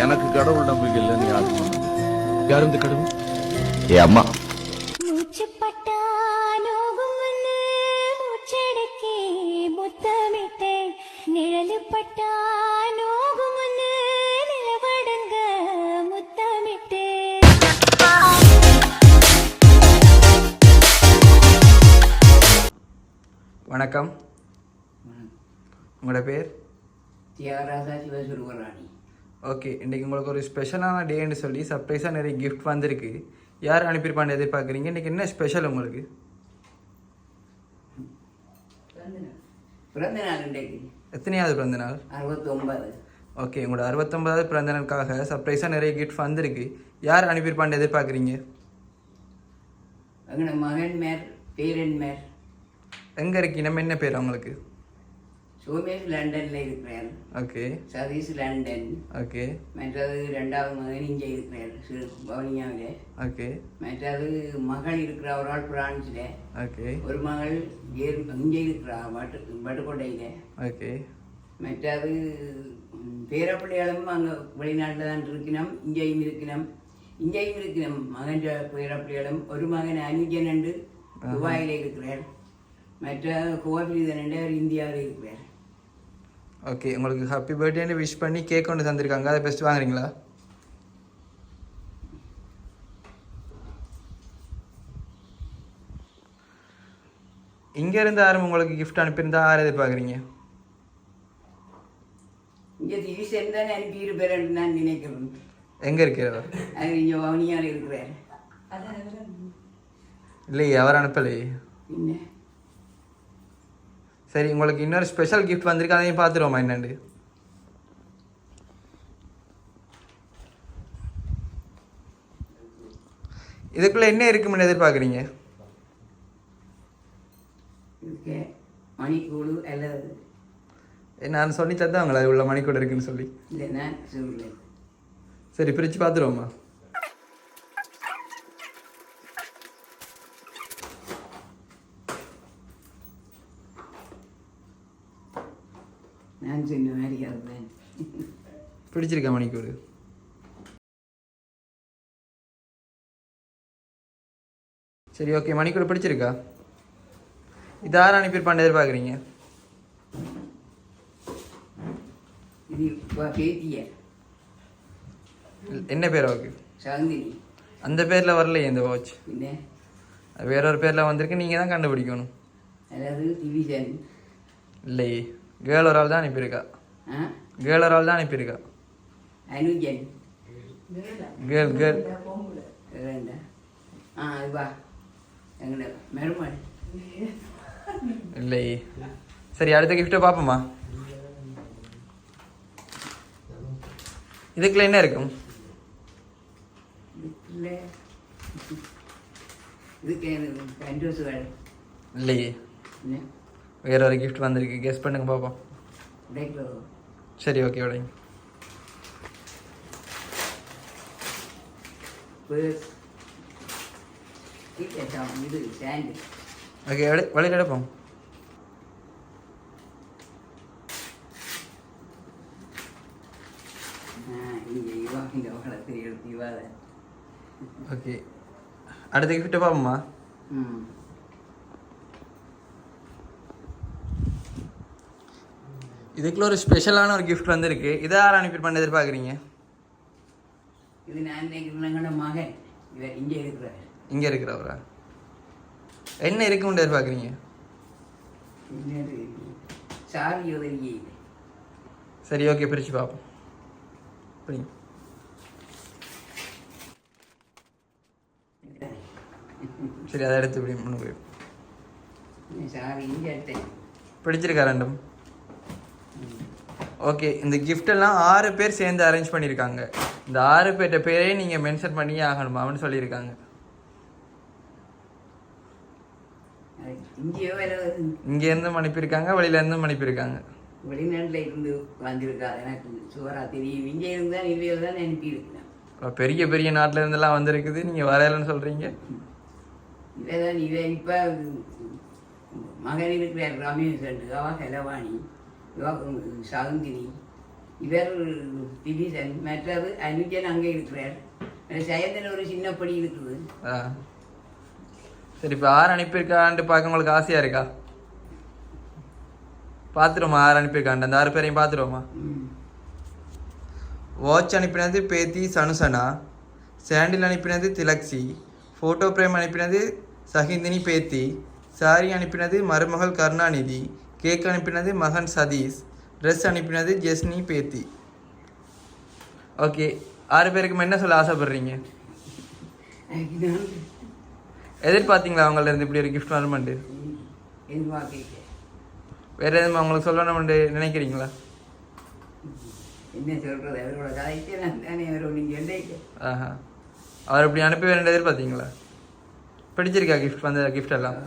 எனக்கு கடவுள் நம்பிக்கை இல்லைன்னு யாருக்கு சொன்னது? யார் இந்த கடவுள்? என் அம்மா. மூச்சுப்பட்டா நோகும்னு மூச்செடுக்கே முத்தமிட்டே நிழலுப்பட்டா நோகும்னு நிலவடங்க முத்தமிட்டே. வணக்கம், உங்களோட பேர்? தியாகராஜா சிவசுருவராணி. ஓகே, இன்றைக்கி உங்களுக்கு ஒரு ஸ்பெஷலான டேன்னு சொல்லி சர்ப்ரைஸாக நிறைய கிஃப்ட் வந்திருக்கு. யார் அனுப்பியிருப்பான்னு எதிர்பார்க்குறீங்க? இன்றைக்கி என்ன ஸ்பெஷல் உங்களுக்கு? பிறந்த நாள் இன்றைக்கு எத்தனையாவது பிறந்த நாள்? 69. ஓகே, உங்களோட 69வது பிறந்த நாளுக்காக சர்ப்ரைஸாக நிறைய கிஃப்ட் வந்திருக்கு. யார் அனுப்பியிருப்பான்னு எதிர்பார்க்குறீங்க? எங்களோட மகன் மேர், பேரன் மேர். எங்கே இருக்கு? நம்ம என்ன பேர் அவங்களுக்கு? சோமேஷ் லண்டனில் இருக்கிறார். ஓகே. சதீஷ் லண்டன். ஓகே. மற்றது ரெண்டாவது மகன் இங்கே இருக்கிறார் பவனியாவில். ஓகே. மற்றது மகள் இருக்கிற ஒரு ஆள் பிரான்ஸில். ஓகே. ஒரு மகள் இங்கே இருக்கிறார் வட்டுக்கோட்டையில். ஓகே. மற்றது பேரப்பிள்ளைகளும் அங்கே வெளிநாட்டில் தான் இருக்கணும், இங்கேயும் இருக்கணும். மகன் பேரப்பிள்ளைகளும் ஒரு மகன் அனுஜன் என்று துபாயில் இருக்கிறார். மற்ற கோபிலிதன் என்று அவர் இந்தியாவில் இருக்கிறார். ஓகே, உங்களுக்கு ஹாப்பி பர்த்டேன்னு விஷ் பண்ணி கேக் கொண்டு தந்திருக்காங்க. அதை பெஸ்ட் வாங்குறீங்களா? இங்கேருந்து யாரும் உங்களுக்கு கிஃப்ட் அனுப்பியிருந்தா யார் எதிர்பார்க்குறீங்க? இங்கே திவிசன் தான் அனுப்பியிருப்பார் என்று நான் நினைக்கிறேன். எங்கே இருக்கிறவர்? அவர் இங்கே வவுனியாவில் இருக்கிறார். இல்லையே, அவர் அனுப்பலையே. என்ன சரி, உங்களுக்கு இன்னொரு ஸ்பெஷல் கிஃப்ட் வந்திருக்கு, அதையும் பார்த்துருவோமா என்னண்டு. இதுக்குள்ளே என்ன இருக்குன்னு எதிர்பார்க்குறீங்க? இதுக்கு மணிக்கூடு அல்லது நான் சொல்லி தந்தாங்களா அது உள்ள மணிக்கூட இருக்குன்னு சொல்லி? இல்லை, நான் சொல்லலை. சரி, பிரித்து பார்த்துருவோமா? நான் சொன்ன மாதிரி அதுதான். பிடிச்சிருக்கா மணிக்கூடு? சரி, ஓகே, மணிக்கூட பிடிச்சிருக்கா? இது யார் அனுப்பியிருப்பான்னு எதிர்பார்க்குறீங்க? இது பேத்திய என்ன பேர் அவருக்கு? சந்தினி. அந்த பேரில் வரலையே இந்த வாட்ச். என்ன வேற ஒரு பேரில் வந்திருக்கு, நீங்கள் தான் கண்டுபிடிக்கணும். அதாவது டிவிஷன். இல்லையே, கேர்ள் ஒரு ஆள் தான் அனுப்பியிருக்கா. கேர்ள் ஒரு ஆள் தான் அனுப்பியிருக்கா. அனுஜன். கேர்ள் கேர்ள் வேண்டா. இதுவா எங்களோட மருமகள். இல்லையே. சரி, அடுத்த கிஃப்ட்டை பார்ப்போமா? இதுக்குள்ள என்ன இருக்கும்? இதுக்கு கண்டோஸ் வேலை. இல்லையே, என்ன வேற ஒரு கிஃப்ட் வந்திருக்கு, கெஸ் பண்ணுங்க பார்ப்போம். உடைக்கிறதோ? சரி, ஓகே, உடைங்க. இது ஸ்டாண்டு. ஓகே, வழியில் எடுப்போம். இங்கே இவா இந்த வளர்த்து எடுத்து இவாத. ஓகே, அடுத்த கிஃப்ட்டை பார்ப்போமா? இதுக்குள்ள ஒரு ஸ்பெஷலான ஒரு கிஃப்ட் வந்திருக்கு. இதை யார் அனுப்பியிருப்பான்னு எதிர்பார்க்குறீங்க? இது நான் நினைக்கிறேன் மகன். இவர் இங்கே இருக்கிறார். இங்கே இருக்கிறவரா? என்ன இருக்குன்னு எதிர்பார்க்குறீங்க? சாவி உதவியே. சரி, ஓகே, பிரித்து பார்ப்போம். புரியுங்க. சரி, அதை எடுத்து இப்படி முன்னு போய் சாவி இங்கே எடுத்தேன். பிடிச்சிருக்கா ரெண்டும்? ஓகே, இந்த கிஃப்டெல்லாம் 6 பேர் சேர்ந்து அரேஞ்ச் பண்ணியிருக்காங்க. இந்த 6 பேர்ட்ட பேரே நீங்கள் மென்ஷன் பண்ணியே ஆகணுமா அவனு சொல்லியிருக்காங்க. இங்கேயோ வேறு இங்கேருந்தும் அனுப்பியிருக்காங்க, வெளியிலேருந்தும் அனுப்பியிருக்காங்க. வெளிநாட்டில் இருந்து வந்திருக்கா எனக்கு சுவரா தெரியும். இங்கே இருந்தால் இவையில் தான் அனுப்பியிருக்கிறேன். பெரிய பெரிய நாட்டில் இருந்தெல்லாம் வந்திருக்குது, நீங்கள் வரையலன்னு சொல்கிறீங்க. இவை தான் இவன் இப்போ மகன் இருக்கிறார் ரமேஷ் அவா ஹெலவாணி, இவா சகுந்தினி, இவர் திலீசன், மற்றது அனுஜன் அங்கே இருக்கிறார். சயந்தில் ஒரு சின்ன படி இருக்குது. ஆ சரி, இப்போ யார் அனுப்பியிருக்கான்ட்டு பார்க்க உங்களுக்கு ஆசையாக இருக்கா? பார்த்துருவோமா யார் அனுப்பியிருக்கான்ட்டு? அந்த 6 பேரையும் பார்த்துருவோமா? வாட்ச் அனுப்பினது பேத்தி சனுசனா, சாண்டில் அனுப்பினது திலக்ஸி, ஃபோட்டோ பிரேம் அனுப்பினது சஹிந்தினி பேத்தி, சாரி அனுப்பினது மருமகள் கருணாநிதி, கேக் அனுப்பினது மகன் சதீஷ், ட்ரெஸ் அனுப்பினது ஜெஸ்னி பேத்தி. ஓகே, 6 பேருக்கும் என்ன சொல்ல ஆசைப்படுறீங்க? எதிர்பார்த்தீங்களா அவங்கள்ட்ட இருந்து இப்படி ஒரு கிஃப்ட் வரமாண்டு? வேற எதுவும் அவங்களுக்கு சொல்லணும்னு நினைக்கிறீங்களா? என்ன சொல்றது, அவரோட கதைக்கு நான் தானே ஆஹா, அவர் இப்படி அனுப்பி வேற எதிர்பார்த்தீங்களா? பிடிச்சிருக்கா கிஃப்ட், வந்த கிஃப்ட் எல்லாம்?